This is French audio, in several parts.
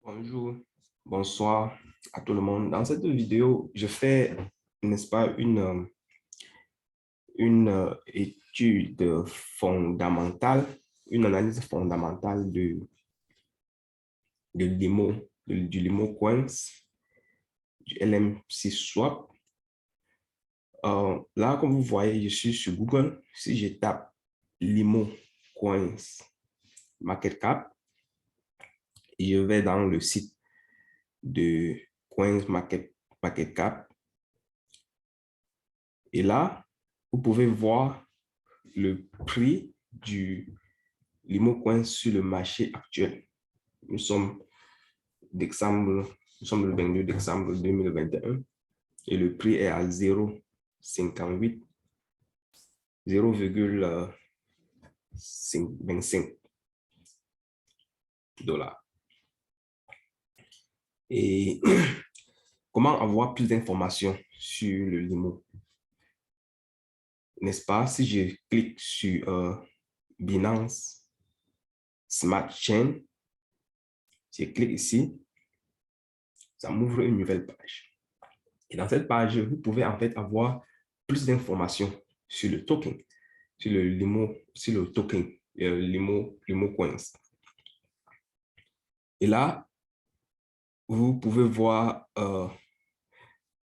Bonjour, bonsoir à tout le monde. Dans cette vidéo, je fais, n'est-ce pas, une étude fondamentale, une analyse fondamentale de l'IMO, du LIMO Coins, du LM6 Swap. Là, comme vous voyez, je suis sur Google. Si je tape LIMO Coins Market Cap, je vais dans le site de Coins Market Cap. Et là, vous pouvez voir le prix du Limo Coin sur le marché actuel. Nous sommes le 22 décembre 2021 et le prix est à 0,58, 0,25 dollars. Et comment avoir plus d'informations sur le Limo? N'est-ce pas? Si je clique sur Binance Smart Chain, je clique ici, ça m'ouvre une nouvelle page. Et dans cette page, vous pouvez en fait avoir plus d'informations sur le token, sur le Limo, sur le token Limo Coins. Et là, vous pouvez voir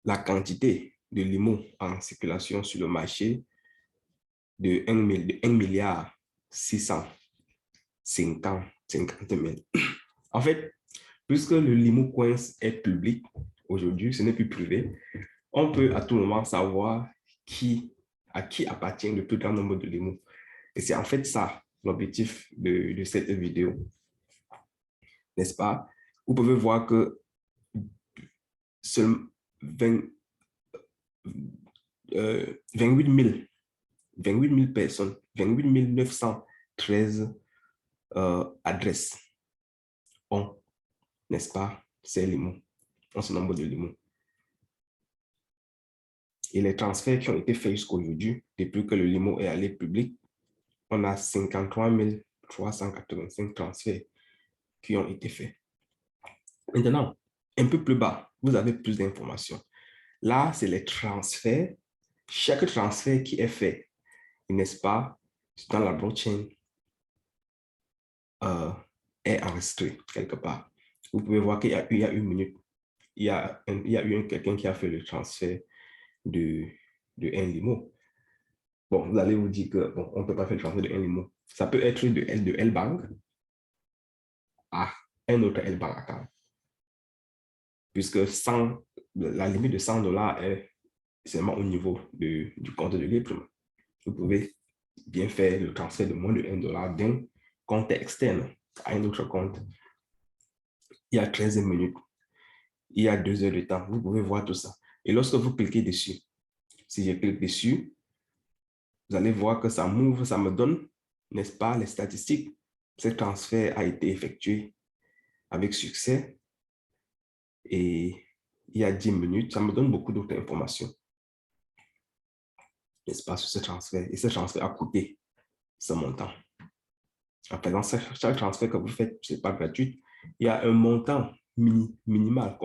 la quantité de Limo en circulation sur le marché de 1 milliard 650 000. En fait, puisque le Limo Coins est public aujourd'hui, ce n'est plus privé, on peut à tout moment savoir à qui appartient le plus grand nombre de Limo. Et c'est en fait ça l'objectif de cette vidéo, n'est-ce pas? Vous pouvez voir que seulement 28 000 personnes, 28 913 adresses ont, n'est-ce pas, ces Limo, ont ce nombre de Limo. Et les transferts qui ont été faits jusqu'à aujourd'hui, depuis que le Limo est allé public, on a 53 385 transferts qui ont été faits. Maintenant, un peu plus bas, vous avez plus d'informations. Là, c'est les transferts. Chaque transfert qui est fait, n'est-ce pas, dans la blockchain, est enregistré quelque part. Vous pouvez voir qu'il y a une minute, il y a eu quelqu'un qui a fait le transfert de un Limo. Bon, vous allez vous dire que bon, on ne peut pas faire le transfert de un Limo. Ça peut être de L-Bank à un autre L-Bank account. Puisque la limite de 100 dollars est seulement au niveau du compte de libre. Vous pouvez bien faire le transfert de moins de 1 dollar d'un compte externe à un autre compte. Il y a 13 minutes, il y a 2 heures de temps. Vous pouvez voir tout ça. Et lorsque vous cliquez dessus, si je clique dessus, vous allez voir que ça m'ouvre, ça me donne, n'est-ce pas, les statistiques. Ce transfert a été effectué avec succès et il y a 10 minutes, ça me donne beaucoup d'autres informations, n'est-ce pas, sur ce transfert. Et ce transfert a coûté ce montant. En faisant chaque transfert que vous faites, ce n'est pas gratuit. Il y a un montant minimal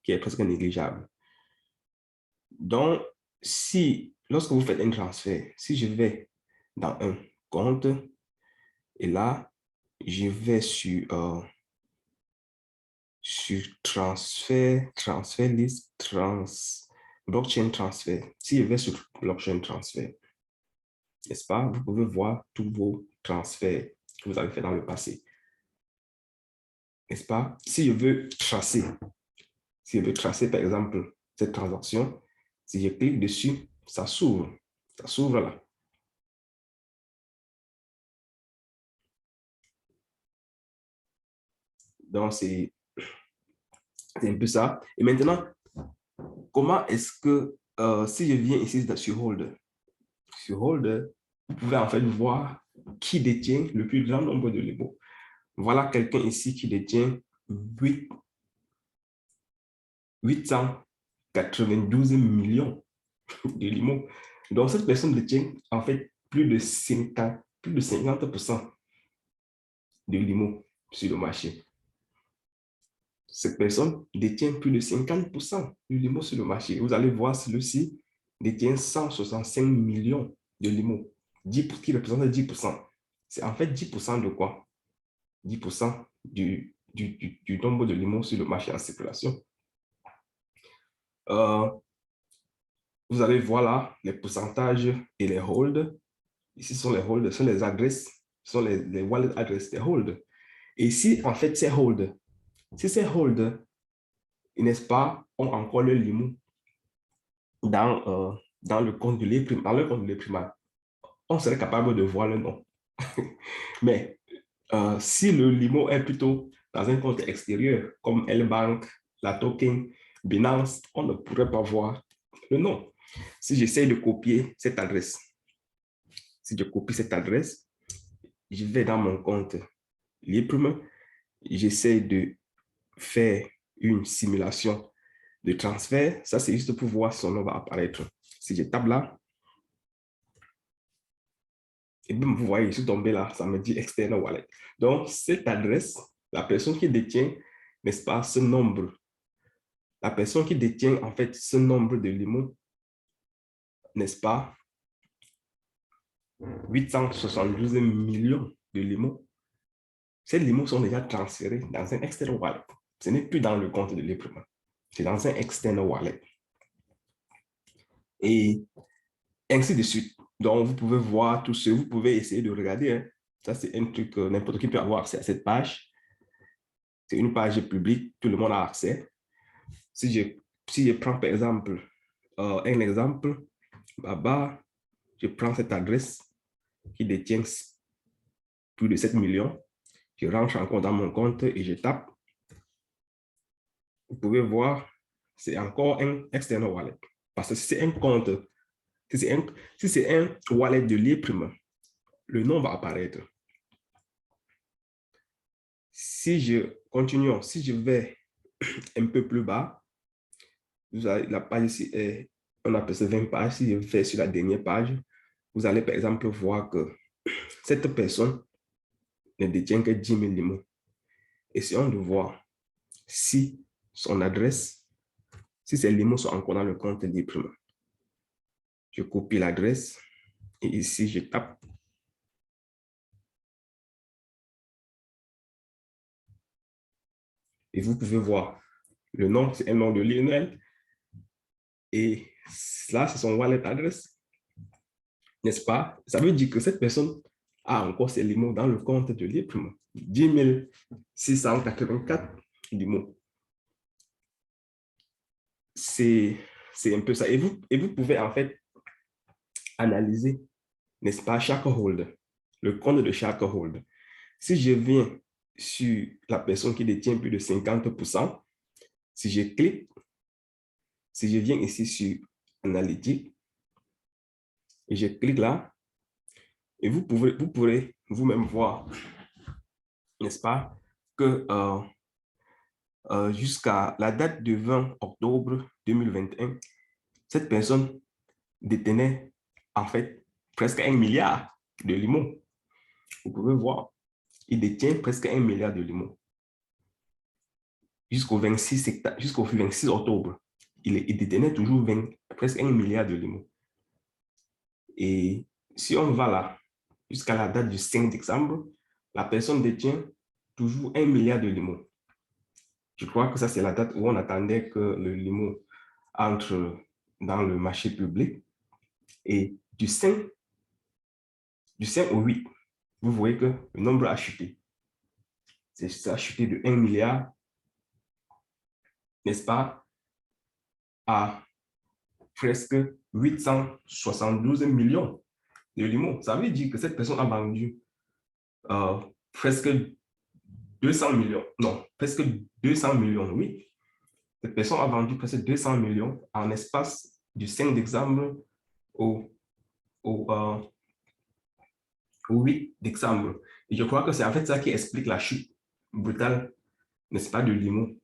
qui est presque négligeable. Donc, lorsque vous faites un transfert, si je vais dans un compte, et là, je vais sur transfert list, blockchain transfert. Si je vais sur blockchain transfert, n'est-ce pas, vous pouvez voir tous vos transferts que vous avez fait dans le passé. N'est-ce pas? Si je veux tracer, par exemple, cette transaction, si je clique dessus, ça s'ouvre là. Donc, c'est un peu ça. Et maintenant, comment est-ce que, si je viens ici sur Holder, vous pouvez en fait voir qui détient le plus grand nombre de Limo. Voilà quelqu'un ici qui détient 892 millions de Limo. Donc, cette personne détient en fait plus de 50% de Limo sur le marché. cette personne détient plus de 50% du limo sur le marché. Vous allez voir celui-ci détient 165 millions de limo, qui représente 10%. C'est en fait 10% de quoi? 10% du nombre de limos sur le marché en circulation. Vous allez voir là les pourcentages et les holds. Ici sont les holds, ce sont les adresses, ce sont les wallet adresses des holds. Et ici, en fait, ces holds, si ces holds, n'est-ce pas, ont encore le limo dans le compte de l'E-Prime, dans le compte de l'E-Prime, on serait capable de voir le nom. Mais si le limo est plutôt dans un compte extérieur, comme L-Bank, la token, Binance, on ne pourrait pas voir le nom. Si j'essaie de copier cette adresse, si je copie cette adresse, je vais dans mon compte L'E-Prime, j'essaie de faire une simulation de transfert. Ça, c'est juste pour voir si son nom va apparaître. Si je tape là, et bien, vous voyez, je suis tombé là, ça me dit external wallet. Donc, cette adresse, la personne qui détient, n'est-ce pas, ce nombre, la personne qui détient en fait ce nombre de limos, n'est-ce pas, 872 millions de limos, ces limos sont déjà transférés dans un external wallet. Ce n'est plus dans le compte de l'E-Prime, c'est dans un external wallet. Et ainsi de suite. Donc, vous pouvez voir tout ce, vous pouvez essayer de regarder. Hein. Ça, c'est un truc, n'importe qui peut avoir accès à cette page. C'est une page publique, tout le monde a accès. Si je prends par exemple un exemple, là-bas, je prends cette adresse qui détient plus de 7 millions. Je rentre encore dans mon compte et je tape. Vous pouvez voir, c'est encore un external wallet. Parce que si c'est un compte, si c'est un wallet de l'E-Prime, le nom va apparaître. Si je continue, si je vais un peu plus bas, vous avez la page ici est, on appelle ça 20 pages. Si je vais sur la dernière page, vous allez par exemple voir que cette personne ne détient que 10 000 limos. Essayons de voir si son adresse, si ces limos sont encore dans le compte d'E-Prime. Je copie l'adresse et ici je tape. Et vous pouvez voir le nom, c'est un nom de Lionel. Et là, c'est son wallet adresse. N'est-ce pas? Ça veut dire que cette personne a encore ses limos dans le compte de l'E-Prime. 10 684 limos. C'est un peu ça. Et vous pouvez en fait analyser, n'est-ce pas, chaque hold, le compte de chaque hold. Si je viens sur la personne qui détient plus de 50%, si je clique, si je viens ici sur Analytique, et je clique là, et vous pourrez vous-même voir, n'est-ce pas, que jusqu'à la date du 20 octobre 2021, cette personne détenait en fait presque 1 milliard de limos. Vous pouvez voir, il détient presque 1 milliard de limos. Jusqu'au 26 octobre, il détenait toujours presque 1 milliard de limos. Et si on va là, jusqu'à la date du 5 décembre, la personne détient toujours 1 milliard de limos. Je crois que ça, c'est la date où on attendait que le limo entre dans le marché public. Et du 5 au 8, vous voyez que le nombre a chuté. Ça a chuté de 1 milliard, n'est-ce pas, à presque 872 millions de limos. Ça veut dire que cette personne a vendu presque 200 millions. Non, presque 200 millions, oui. Cette personne a vendu presque 200 millions en espace du 5 décembre au, au, euh, au 8 décembre. Et je crois que c'est en fait ça qui explique la chute brutale, n'est-ce pas, de l'IMO,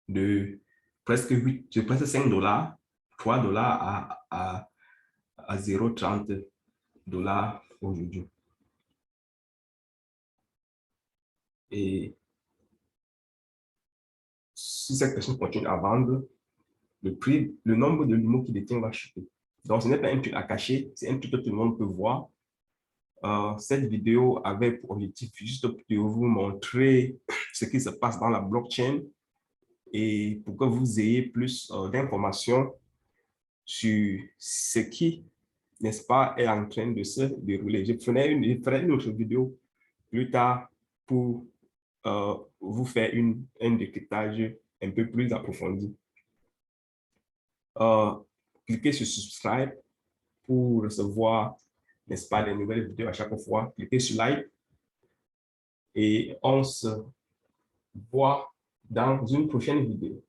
de presque 8, de presque 5 dollars, 3 dollars à 0,30 dollars aujourd'hui. Et si cette personne continue à vendre, le nombre de l'humour qu'il détient va chuter. Donc, ce n'est pas un truc à cacher, c'est un truc que tout le monde peut voir. Cette vidéo avait pour objectif juste de vous montrer ce qui se passe dans la blockchain et pour que vous ayez plus d'informations sur ce qui, n'est-ce pas, est en train de se dérouler. Je ferai une autre vidéo plus tard pour vous faire un décryptage un peu plus approfondi. Cliquez sur subscribe pour recevoir, n'est-ce pas, les nouvelles vidéos à chaque fois. Cliquez sur like et on se voit dans une prochaine vidéo.